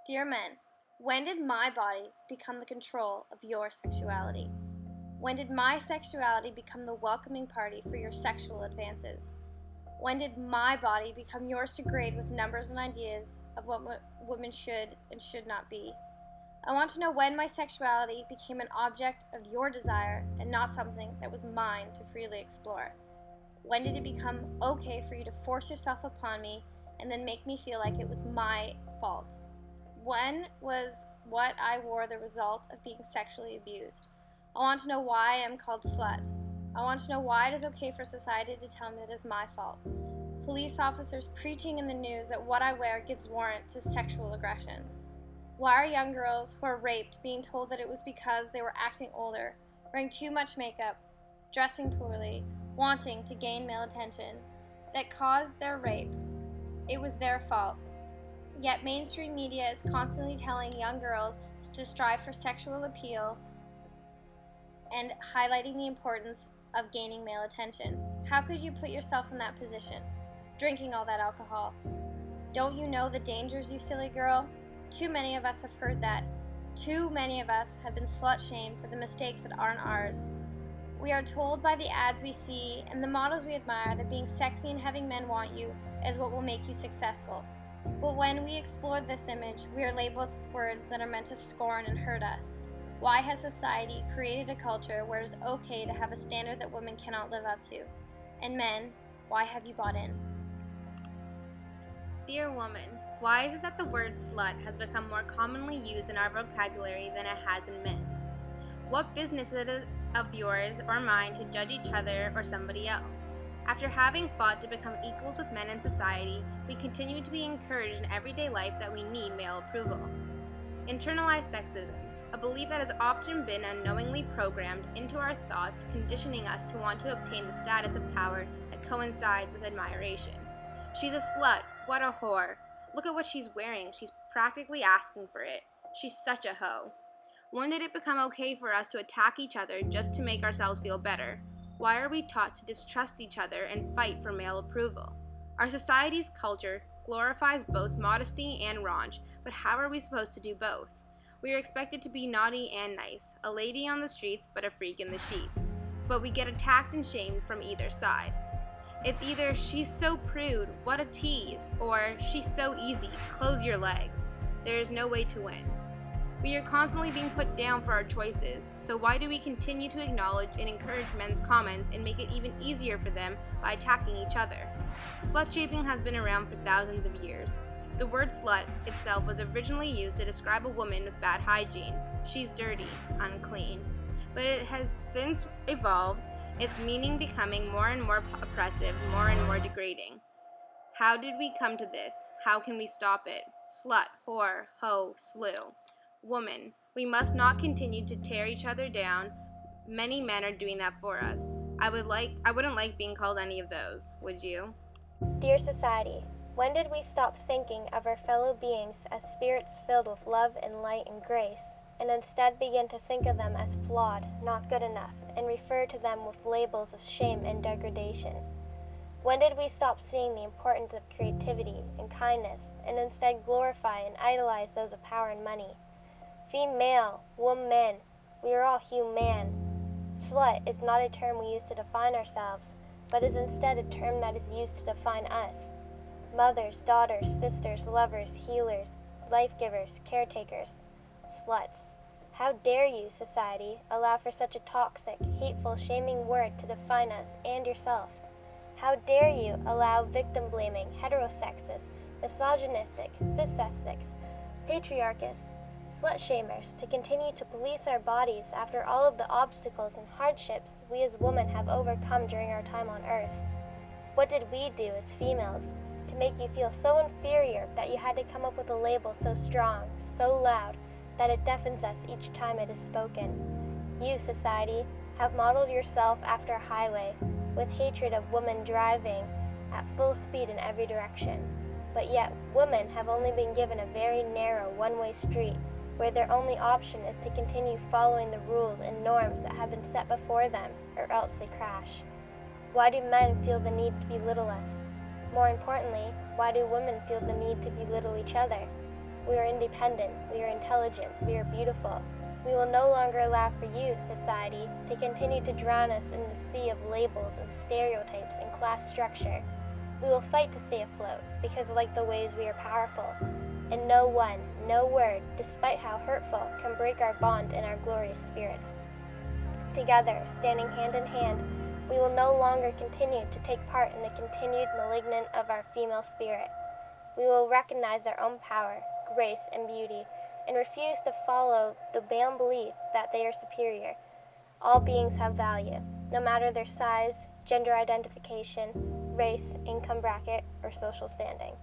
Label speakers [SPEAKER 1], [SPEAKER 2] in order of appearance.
[SPEAKER 1] Dear men, when did my body become the control of your sexuality? When did my sexuality become the welcoming party for your sexual advances? When did my body become yours to grade with numbers and ideas of what women should and should not be? I want to know when my sexuality became an object of your desire and not something that was mine to freely explore. When did it become okay for you to force yourself upon me and then make me feel like it was my fault? When was what I wore the result of being sexually abused? I want to know why I am called slut. I want to know why it is okay for society to tell me that it is my fault. Police officers preaching in the news that what I wear gives warrant to sexual aggression. Why are young girls who are raped being told that it was because they were acting older, wearing too much makeup, dressing poorly, wanting to gain male attention, that caused their rape? It was their fault. Yet mainstream media is constantly telling young girls to strive for sexual appeal and highlighting the importance of gaining male attention. How could you put yourself in that position? Drinking all that alcohol. Don't you know the dangers, you silly girl? Too many of us have heard that. Too many of us have been slut-shamed for the mistakes that aren't ours. We are told by the ads we see and the models we admire that being sexy and having men want you is what will make you successful. But when we explore this image, we are labeled with words that are meant to scorn and hurt us. Why has society created a culture where it is okay to have a standard that women cannot live up to? And men, why have you bought in?
[SPEAKER 2] Dear woman, why is it that the word slut has become more commonly used in our vocabulary than it has in men? What business is it of yours or mine to judge each other or somebody else? After having fought to become equals with men in society, we continue to be encouraged in everyday life that we need male approval. Internalized sexism, a belief that has often been unknowingly programmed into our thoughts, conditioning us to want to obtain the status of power that coincides with admiration. She's a slut. What a whore. Look at what she's wearing. She's practically asking for it. She's such a hoe. When did it become okay for us to attack each other just to make ourselves feel better? Why are we taught to distrust each other and fight for male approval? Our society's culture glorifies both modesty and raunch, but how are we supposed to do both? We are expected to be naughty and nice, a lady on the streets but a freak in the sheets. But we get attacked and shamed from either side. It's either she's so prude, what a tease, or she's so easy, close your legs. There is no way to win. We are constantly being put down for our choices, so why do we continue to acknowledge and encourage men's comments and make it even easier for them by attacking each other? Slut-shaming has been around for thousands of years. The word slut itself was originally used to describe a woman with bad hygiene. She's dirty, unclean. But it has since evolved, its meaning becoming more and more oppressive, more and more degrading. How did we come to this? How can we stop it? Slut, whore, hoe, slew. Woman, we must not continue to tear each other down. Many men are doing that for us. I wouldn't like being called any of those, would you?
[SPEAKER 3] Dear society, when did we stop thinking of our fellow beings as spirits filled with love and light and grace, and instead begin to think of them as flawed, not good enough, and refer to them with labels of shame and degradation? When did we stop seeing the importance of creativity and kindness, and instead glorify and idolize those of power and money? Female, woman, we are all human. Slut is not a term we use to define ourselves, but is instead a term that is used to define us. Mothers, daughters, sisters, lovers, healers, life-givers, caretakers, sluts. How dare you, society, allow for such a toxic, hateful, shaming word to define us and yourself? How dare you allow victim-blaming, heterosexist, misogynistic, cissexists, patriarchists, slut-shamers to continue to police our bodies after all of the obstacles and hardships we as women have overcome during our time on earth? What did we do as females to make you feel so inferior that you had to come up with a label so strong, so loud, that it deafens us each time it is spoken? You, society, have modeled yourself after a highway, with hatred of women driving at full speed in every direction. But yet, women have only been given a very narrow one-way street, where their only option is to continue following the rules and norms that have been set before them, or else they crash. Why do men feel the need to belittle us? More importantly, why do women feel the need to belittle each other? We are independent, we are intelligent, we are beautiful. We will no longer allow for you, society, to continue to drown us in the sea of labels and stereotypes and class structure. We will fight to stay afloat, because like the waves we are powerful. And no one, no word, despite how hurtful, can break our bond in our glorious spirits. Together, standing hand in hand, we will no longer continue to take part in the continued malignant of our female spirit. We will recognize our own power, grace, and beauty, and refuse to follow the bound belief that they are superior. All beings have value, no matter their size, gender identification, race, income bracket, or social standing.